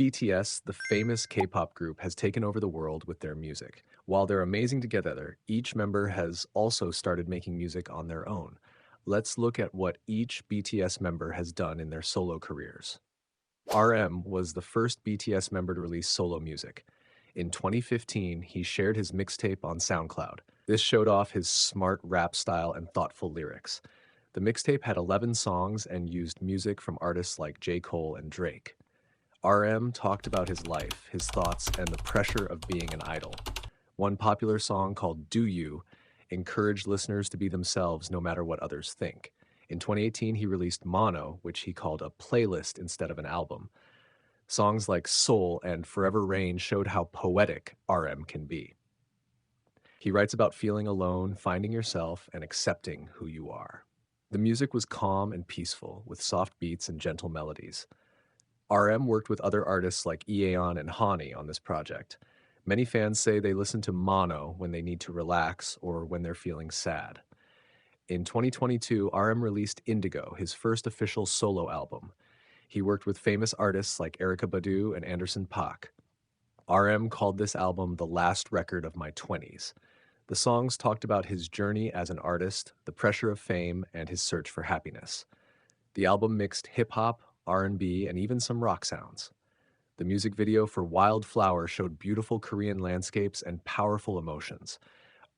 BTS, the famous K-pop group, has taken over the world with their music. While they're amazing together, each member has also started making music on their own. Let's look at what each BTS member has done in their solo careers. RM was the first BTS member to release solo music. In 2015, he shared his mixtape on SoundCloud. This showed off his smart rap style and thoughtful lyrics. The mixtape had 11 songs and used music from artists like J. Cole and Drake. RM talked about his life, his thoughts, and the pressure of being an idol. One popular song called Do You encouraged listeners to be themselves no matter what others think. In 2018, he released Mono, which he called a playlist instead of an album. Songs like Soul and Forever Rain showed how poetic RM can be. He writes about feeling alone, finding yourself, and accepting who you are. The music was calm and peaceful, with soft beats and gentle melodies. RM worked with other artists like Eon and Hani on this project. Many fans say they listen to Mono when they need to relax or when they're feeling sad. In 2022, RM released Indigo, his first official solo album. He worked with famous artists like Erykah Badu and Anderson .Paak. RM called this album the last record of my 20s. The songs talked about his journey as an artist, the pressure of fame, and his search for happiness. The album mixed hip-hop, R&B, and even some rock sounds. The music video for Wildflower showed beautiful Korean landscapes and powerful emotions.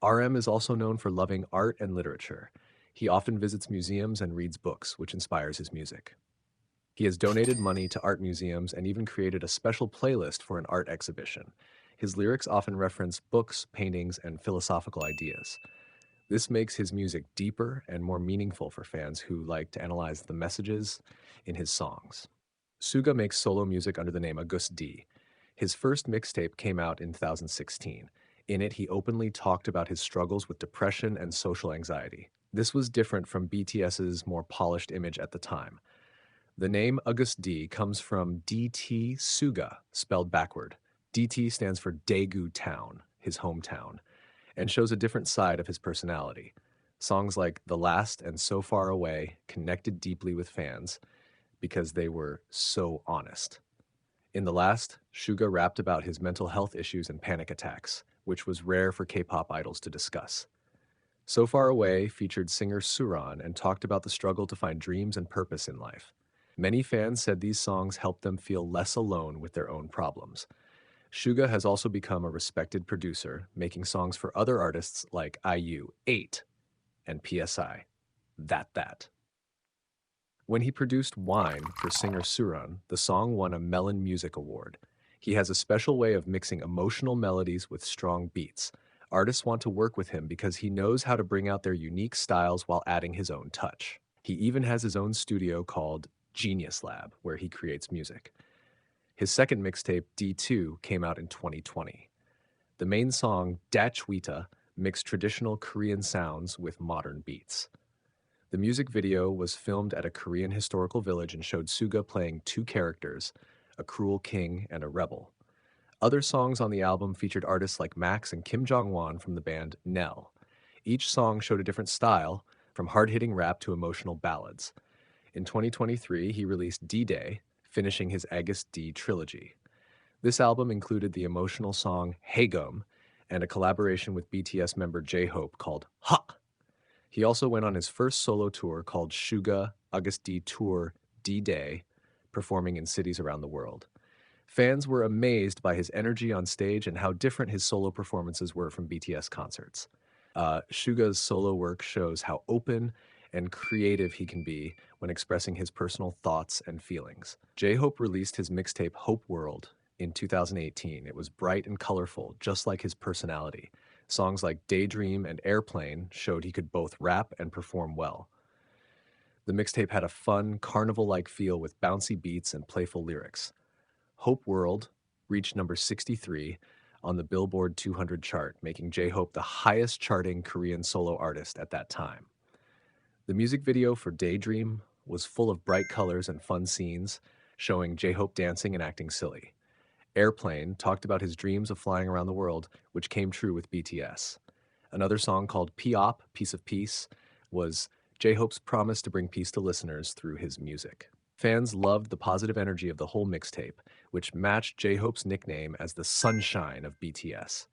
RM is also known for loving art and literature. He often visits museums and reads books, which inspires his music. He has donated money to art museums and even created a special playlist for an art exhibition. His lyrics often reference books, paintings, and philosophical ideas. This makes his music deeper and more meaningful for fans who like to analyze the messages in his songs. Suga makes solo music under the name Agust D. His first mixtape came out in 2016. In it, he openly talked about his struggles with depression and social anxiety. This was different from BTS's more polished image at the time. The name Agust D comes from DT Suga, spelled backward. DT stands for Daegu Town, his hometown, and shows a different side of his personality. Songs like The Last and So Far Away connected deeply with fans because they were so honest. In The Last, Suga rapped about his mental health issues and panic attacks, which was rare for K-pop idols to discuss. So Far Away featured singer Suran and talked about the struggle to find dreams and purpose in life. Many fans said these songs helped them feel less alone with their own problems. Suga has also become a respected producer, making songs for other artists like IU, 8, and PSI, That. When he produced Wine for singer Suran, the song won a Melon Music Award. He has a special way of mixing emotional melodies with strong beats. Artists want to work with him because he knows how to bring out their unique styles while adding his own touch. He even has his own studio called Genius Lab, where he creates music. His second mixtape, D2, came out in 2020. The main song, Dachwita, mixed traditional Korean sounds with modern beats. The music video was filmed at a Korean historical village and showed Suga playing two characters, a cruel king and a rebel. Other songs on the album featured artists like Max and Kim Jong-won from the band Nell. Each song showed a different style, from hard-hitting rap to emotional ballads. In 2023, he released D-Day, finishing his Agust D trilogy. This album included the emotional song Haegum and a collaboration with BTS member J-Hope called Ha! He also went on his first solo tour called Suga Agust D Tour D-Day, performing in cities around the world. Fans were amazed by his energy on stage and how different his solo performances were from BTS concerts. Suga's solo work shows how open and creative he can be when expressing his personal thoughts and feelings. J-Hope released his mixtape Hope World in 2018. It was bright and colorful, just like his personality. Songs like Daydream and Airplane showed he could both rap and perform well. The mixtape had a fun, carnival-like feel with bouncy beats and playful lyrics. Hope World reached number 63 on the Billboard 200 chart, making J-Hope the highest charting Korean solo artist at that time. The music video for Daydream was full of bright colors and fun scenes, showing J-Hope dancing and acting silly. Airplane talked about his dreams of flying around the world, which came true with BTS. Another song called P-Op, Piece of Peace, was J-Hope's promise to bring peace to listeners through his music. Fans loved the positive energy of the whole mixtape, which matched J-Hope's nickname as the Sunshine of BTS.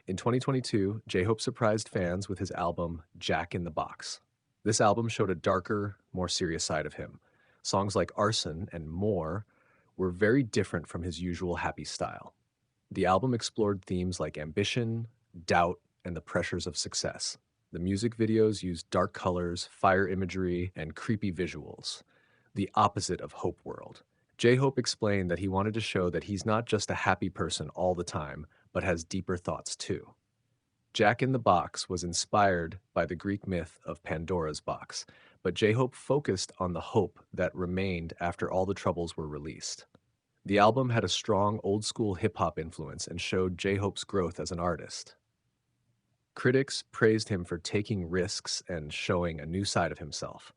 In 2022, J-Hope surprised fans with his album Jack in the Box. This album showed a darker, more serious side of him. Songs like Arson and More were very different from his usual happy style. The album explored themes like ambition, doubt, and the pressures of success. The music videos used dark colors, fire imagery, and creepy visuals, the opposite of Hope World. J-Hope explained that he wanted to show that he's not just a happy person all the time, but has deeper thoughts too. Jack in the Box was inspired by the Greek myth of Pandora's box, but J-Hope focused on the hope that remained after all the troubles were released. The album had a strong old-school hip-hop influence and showed J-Hope's growth as an artist. Critics praised him for taking risks and showing a new side of himself.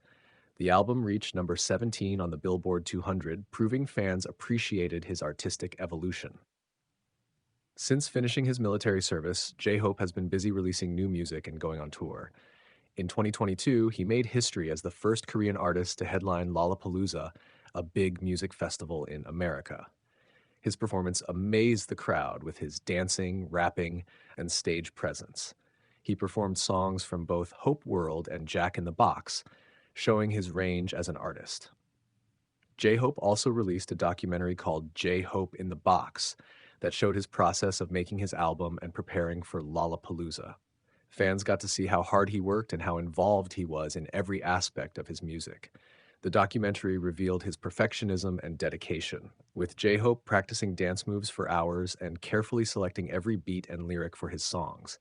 The album reached number 17 on the Billboard 200, proving fans appreciated his artistic evolution. Since finishing his military service, J-Hope has been busy releasing new music and going on tour. In 2022, he made history as the first Korean artist to headline Lollapalooza, a big music festival in America. His performance amazed the crowd with his dancing, rapping, and stage presence. He performed songs from both Hope World and Jack in the Box, showing his range as an artist. J-Hope also released a documentary called J-Hope in the Box that showed his process of making his album and preparing for Lollapalooza. Fans got to see how hard he worked and how involved he was in every aspect of his music. The documentary revealed his perfectionism and dedication, with J-Hope practicing dance moves for hours and carefully selecting every beat and lyric for his songs.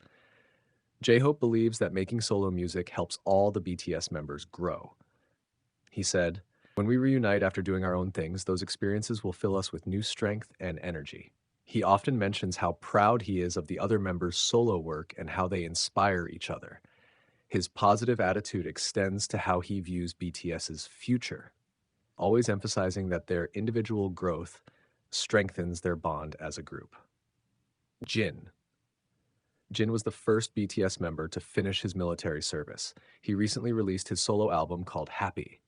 J-Hope believes that making solo music helps all the BTS members grow. He said, "When we reunite after doing our own things, those experiences will fill us with new strength and energy." He often mentions how proud he is of the other members' solo work and how they inspire each other. His positive attitude extends to how he views BTS's future, always emphasizing that their individual growth strengthens their bond as a group. Jin. Jin was the first BTS member to finish his military service. He recently released his solo album called Happy.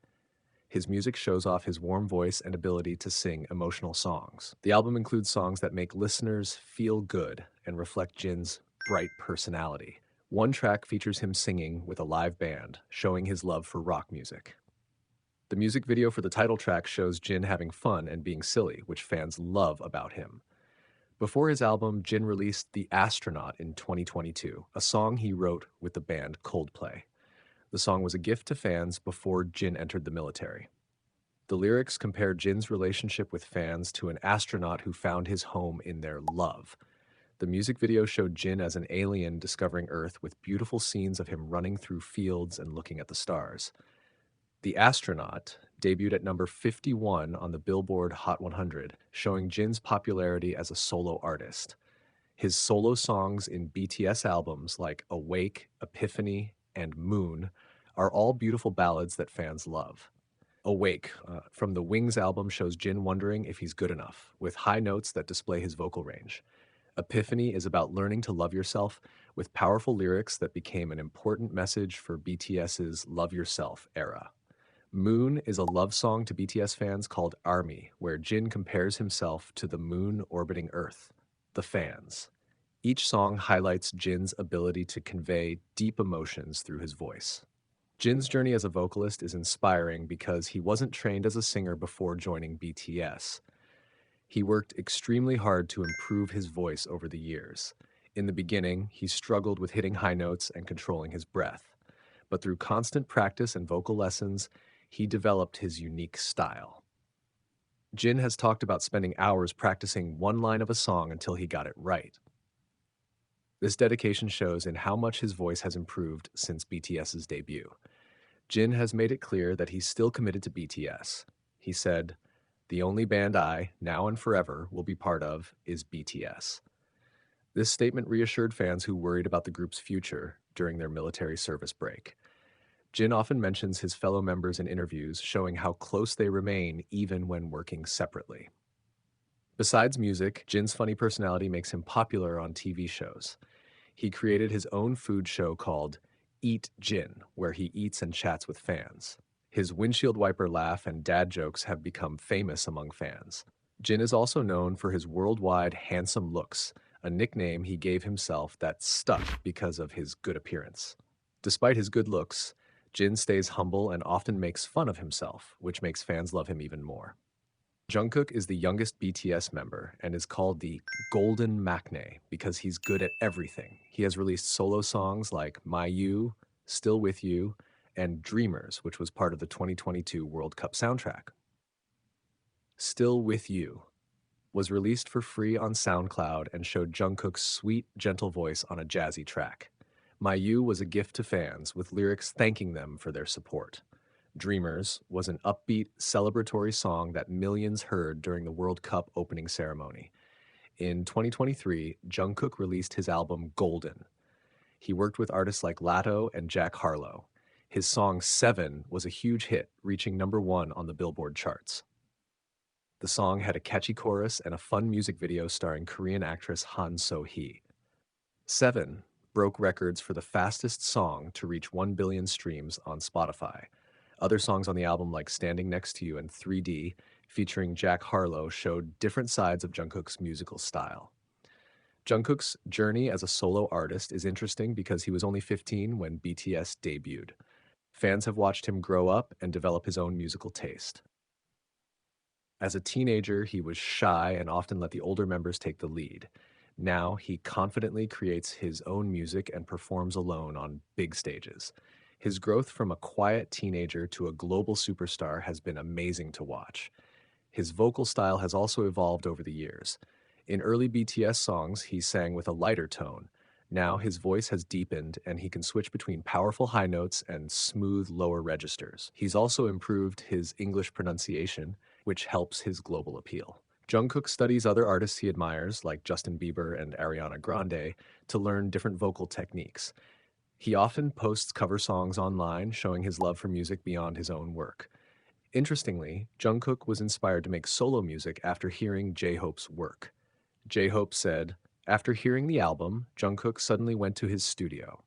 His music shows off his warm voice and ability to sing emotional songs. The album includes songs that make listeners feel good and reflect Jin's bright personality. One track features him singing with a live band, showing his love for rock music. The music video for the title track shows Jin having fun and being silly, which fans love about him. Before his album, Jin released The Astronaut in 2022, a song he wrote with the band Coldplay. The song was a gift to fans before Jin entered the military. The lyrics compare Jin's relationship with fans to an astronaut who found his home in their love. The music video showed Jin as an alien discovering Earth with beautiful scenes of him running through fields and looking at the stars. The Astronaut debuted at number 51 on the Billboard Hot 100, showing Jin's popularity as a solo artist. His solo songs in BTS albums like Awake, Epiphany, and Moon are all beautiful ballads that fans love. Awake from the Wings album shows Jin wondering if he's good enough, with high notes that display his vocal range. Epiphany is about learning to love yourself, with powerful lyrics that became an important message for BTS's Love Yourself era. Moon is a love song to BTS fans called Army, where Jin compares himself to the moon orbiting Earth, the fans. Each song highlights Jin's ability to convey deep emotions through his voice. Jin's journey as a vocalist is inspiring because he wasn't trained as a singer before joining BTS. He worked extremely hard to improve his voice over the years. In the beginning, he struggled with hitting high notes and controlling his breath. But through constant practice and vocal lessons, he developed his unique style. Jin has talked about spending hours practicing one line of a song until he got it right. This dedication shows in how much his voice has improved since BTS's debut. Jin has made it clear that he's still committed to BTS. He said, "The only band I, now and forever, will be part of is BTS." This statement reassured fans who worried about the group's future during their military service break. Jin often mentions his fellow members in interviews, showing how close they remain even when working separately. Besides music, Jin's funny personality makes him popular on TV shows. He created his own food show called Eat Jin, where he eats and chats with fans. His windshield wiper laugh and dad jokes have become famous among fans. Jin is also known for his worldwide handsome looks, a nickname he gave himself that stuck because of his good appearance. Despite his good looks, Jin stays humble and often makes fun of himself, which makes fans love him even more. Jungkook is the youngest BTS member and is called the Golden Maknae because he's good at everything. He has released solo songs like My You, Still With You, and Dreamers, which was part of the 2022 World Cup soundtrack. Still With You was released for free on SoundCloud and showed Jungkook's sweet, gentle voice on a jazzy track. My You was a gift to fans, with lyrics thanking them for their support. Dreamers was an upbeat, celebratory song that millions heard during the World Cup opening ceremony. In 2023, Jungkook released his album Golden. He worked with artists like Latto and Jack Harlow. His song Seven was a huge hit, reaching #1 on the Billboard charts. The song had a catchy chorus and a fun music video starring Korean actress Han So-hee. Seven broke records for the fastest song to reach 1 billion streams on Spotify. Other songs on the album, like Standing Next to You and 3D, featuring Jack Harlow, showed different sides of Jungkook's musical style. Jungkook's journey as a solo artist is interesting because he was only 15 when BTS debuted. Fans have watched him grow up and develop his own musical taste. As a teenager, he was shy and often let the older members take the lead. Now, he confidently creates his own music and performs alone on big stages. His growth from a quiet teenager to a global superstar has been amazing to watch. His vocal style has also evolved over the years. In early BTS songs, he sang with a lighter tone. Now his voice has deepened and he can switch between powerful high notes and smooth lower registers. He's also improved his English pronunciation, which helps his global appeal. Jungkook studies other artists he admires, like Justin Bieber and Ariana Grande, to learn different vocal techniques. He often posts cover songs online, showing his love for music beyond his own work. Interestingly, Jungkook was inspired to make solo music after hearing J-Hope's work. J-Hope said, "After hearing the album, Jungkook suddenly went to his studio.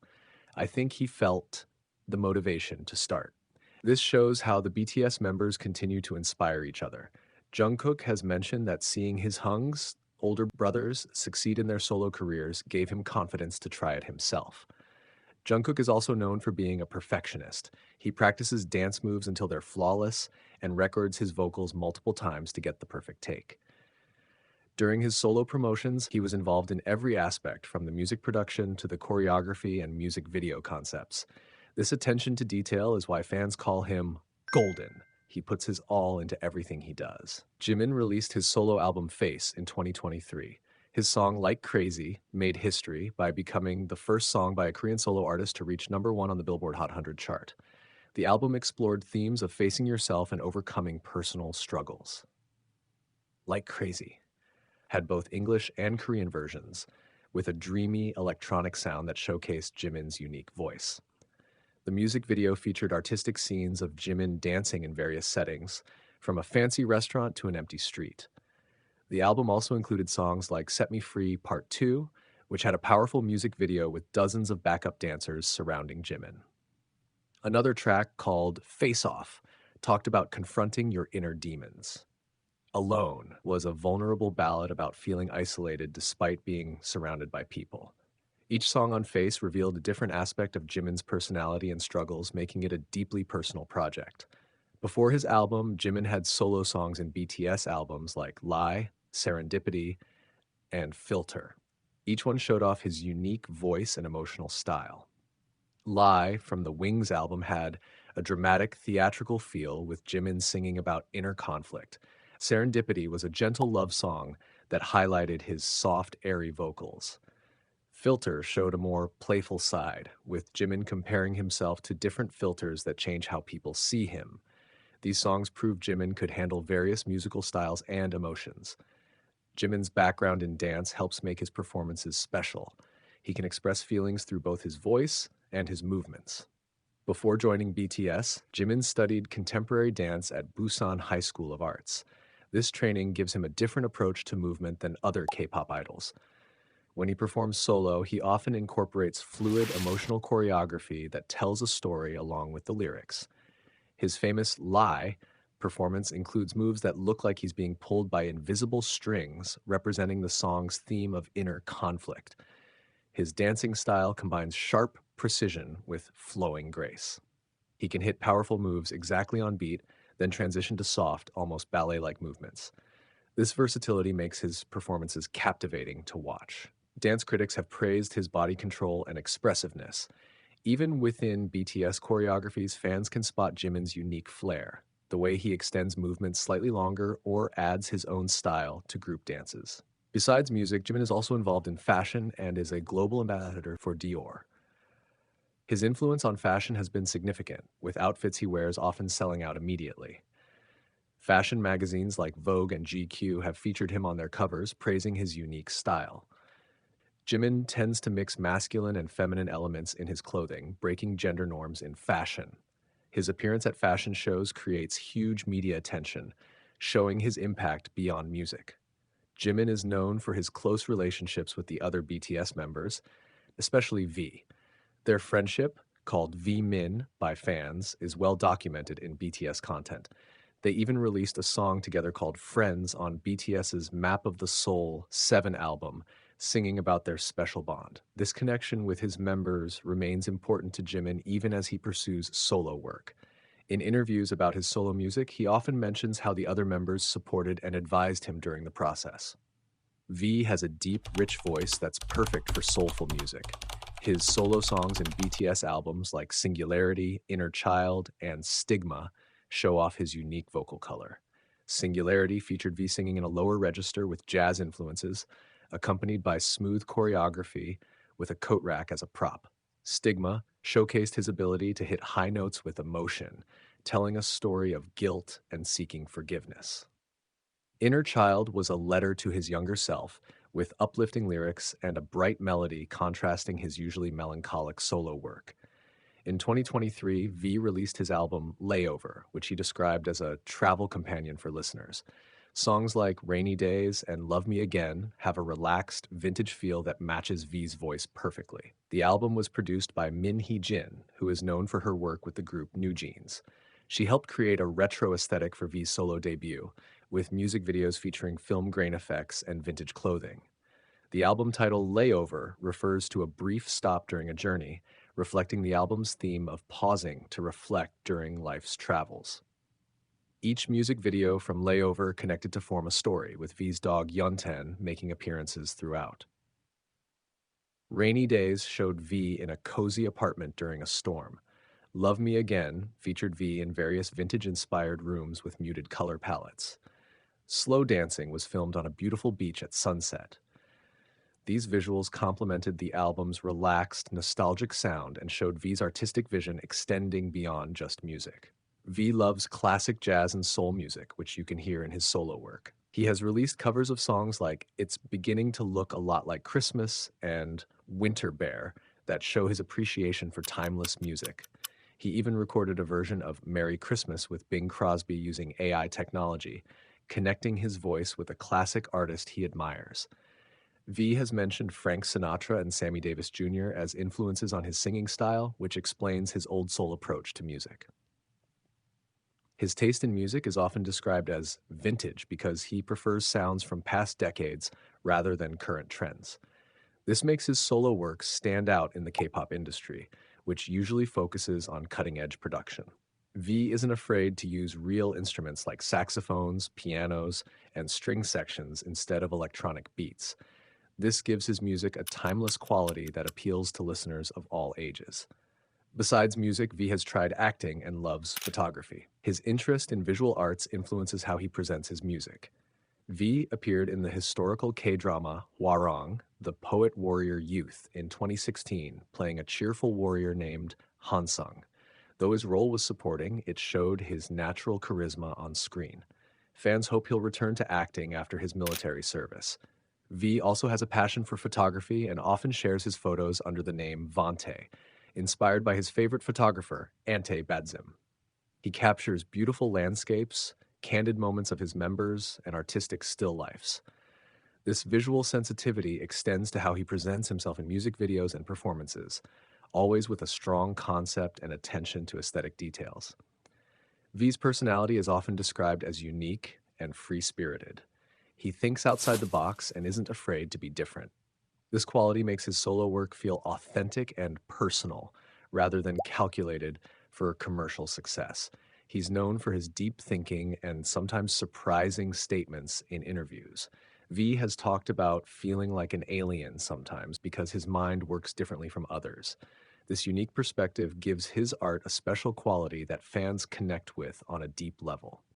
I think he felt the motivation to start." This shows how the BTS members continue to inspire each other. Jungkook has mentioned that seeing his Hung's older brothers succeed in their solo careers gave him confidence to try it himself. Jungkook is also known for being a perfectionist. He practices dance moves until they're flawless and records his vocals multiple times to get the perfect take. During his solo promotions, he was involved in every aspect, from the music production to the choreography and music video concepts. This attention to detail is why fans call him Golden. He puts his all into everything he does. Jimin released his solo album Face in 2023. His song Like Crazy made history by becoming the first song by a Korean solo artist to reach #1 on the Billboard Hot 100 chart. The album explored themes of facing yourself and overcoming personal struggles. Like Crazy had both English and Korean versions, with a dreamy electronic sound that showcased Jimin's unique voice. The music video featured artistic scenes of Jimin dancing in various settings, from a fancy restaurant to an empty street. The album also included songs like Set Me Free Part 2, which had a powerful music video with dozens of backup dancers surrounding Jimin. Another track, called Face Off, talked about confronting your inner demons. Alone was a vulnerable ballad about feeling isolated despite being surrounded by people. Each song on Face revealed a different aspect of Jimin's personality and struggles, making it a deeply personal project. Before his album, Jimin had solo songs in BTS albums like Lie, Serendipity, and Filter. Each one showed off his unique voice and emotional style. Lie from the Wings album had a dramatic, theatrical feel, with Jimin singing about inner conflict. Serendipity was a gentle love song that highlighted his soft, airy vocals. Filter showed a more playful side, with Jimin comparing himself to different filters that change how people see him. These songs proved Jimin could handle various musical styles and emotions. Jimin's background in dance helps make his performances special. He can express feelings through both his voice and his movements. Before joining BTS, Jimin studied contemporary dance at Busan High School of Arts. This training gives him a different approach to movement than other K-pop idols. When he performs solo, he often incorporates fluid, emotional choreography that tells a story along with the lyrics. His famous Lie performance includes moves that look like he's being pulled by invisible strings, representing the song's theme of inner conflict. His dancing style combines sharp precision with flowing grace. He can hit powerful moves exactly on beat, then transition to soft, almost ballet like movements. This versatility makes his performances captivating to watch. Dance critics have praised his body control and expressiveness. Even within BTS choreographies, fans can spot Jimin's unique flair, the way he extends movements slightly longer or adds his own style to group dances. Besides music, Jimin is also involved in fashion and is a global ambassador for Dior. His influence on fashion has been significant, with outfits he wears often selling out immediately. Fashion magazines like Vogue and GQ have featured him on their covers, praising his unique style. Jimin tends to mix masculine and feminine elements in his clothing, breaking gender norms in fashion. His appearance at fashion shows creates huge media attention, showing his impact beyond music. Jimin is known for his close relationships with the other BTS members, especially V. Their friendship, called V-Min by fans, is well documented in BTS content. They even released a song together called Friends on BTS's Map of the Soul 7 album, singing about their special bond. This connection with his members remains important to Jimin even as he pursues solo work. In interviews about his solo music, he often mentions how the other members supported and advised him during the process. V has a deep, rich voice that's perfect for soulful music. His solo songs in BTS albums like Singularity, Inner Child, and Stigma show off his unique vocal color. Singularity featured V singing in a lower register with jazz influences, accompanied by smooth choreography with a coat rack as a prop. Stigma showcased his ability to hit high notes with emotion, telling a story of guilt and seeking forgiveness. Inner Child was a letter to his younger self, with uplifting lyrics and a bright melody contrasting his usually melancholic solo work. In 2023, V released his album Layover, which he described as a travel companion for listeners. Songs like Rainy Days and Love Me Again have a relaxed, vintage feel that matches V's voice perfectly. The album was produced by Min Hee Jin, who is known for her work with the group New Jeans. She helped create a retro aesthetic for V's solo debut, with music videos featuring film grain effects and vintage clothing. The album title Layover refers to a brief stop during a journey, reflecting the album's theme of pausing to reflect during life's travels. Each music video from Layover connected to form a story, with V's dog Yunten making appearances throughout. Rainy Days showed V in a cozy apartment during a storm. Love Me Again featured V in various vintage-inspired rooms with muted color palettes. Slow Dancing was filmed on a beautiful beach at sunset. These visuals complemented the album's relaxed, nostalgic sound and showed V's artistic vision extending beyond just music. V loves classic jazz and soul music, which you can hear in his solo work. He has released covers of songs like It's Beginning to Look a Lot Like Christmas and Winter Bear that show his appreciation for timeless music. He even recorded a version of Merry Christmas with Bing Crosby using AI technology, connecting his voice with a classic artist he admires. V has mentioned Frank Sinatra and Sammy Davis Jr. as influences on his singing style, which explains his old soul approach to music. His taste in music is often described as vintage because he prefers sounds from past decades rather than current trends. This makes his solo work stand out in the K-pop industry, which usually focuses on cutting-edge production. V isn't afraid to use real instruments like saxophones, pianos, and string sections instead of electronic beats. This gives his music a timeless quality that appeals to listeners of all ages. Besides music, V has tried acting and loves photography. His interest in visual arts influences how he presents his music. V appeared in the historical K-drama Hwarang, The Poet Warrior Youth, in 2016, playing a cheerful warrior named Hansung. Though his role was supporting, it showed his natural charisma on screen. Fans hope he'll return to acting after his military service. V also has a passion for photography and often shares his photos under the name Vante, inspired by his favorite photographer, Ante Badzim. He captures beautiful landscapes, candid moments of his members, and artistic still lifes. This visual sensitivity extends to how he presents himself in music videos and performances, always with a strong concept and attention to aesthetic details. V's personality is often described as unique and free spirited. He thinks outside the box and isn't afraid to be different. This quality makes his solo work feel authentic and personal rather than calculated for commercial success. He's known for his deep thinking and sometimes surprising statements in interviews. V has talked about feeling like an alien sometimes because his mind works differently from others. This unique perspective gives his art a special quality that fans connect with on a deep level.